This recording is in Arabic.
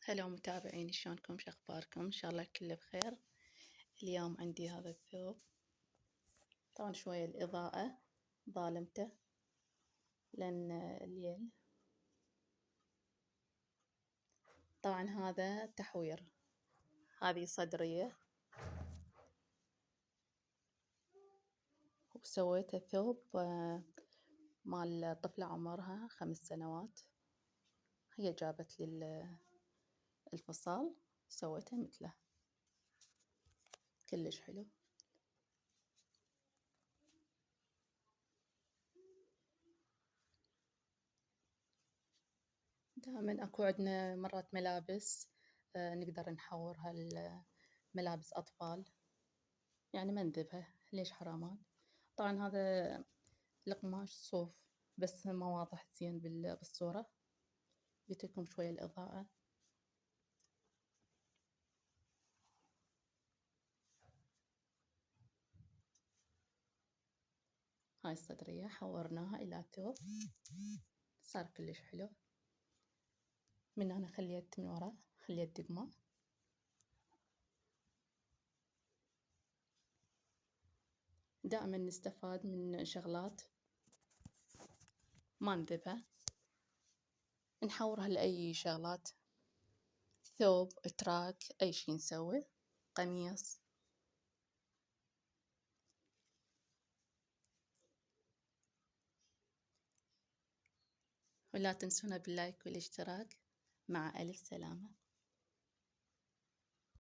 هلا متابعيني، شلونكم؟ شخباركم؟ إن شاء الله الكل بخير. اليوم عندي هذا الثوب، طبعا شوية الإضاءة ظالمته لأن الليل. طبعا هذا تحوير، هذه صدرية، وسويت الثوب مال طفلة عمرها 5 سنوات، هي جابت لي الفصال، سويته مثله، كلش حلو. دائما أكو عندنا مرات ملابس نقدر نحورها ملابس أطفال، يعني ما نذبها، ليش حرامات. طبعا هذا القماش صوف بس ما واضح زين بالصورة، قلت لكم شوية الإضاءة. هاي الصدرية حورناها إلى ثوب، صار كلش حلو. من هنا خليت من ورا خليت دقمة. دائما نستفاد من شغلات ما نذبها، نحورها لأي شغلات، ثوب، تراك، أي شي نسوي، قميص. ولا تنسونا باللايك والاشتراك. مع ألف سلامة.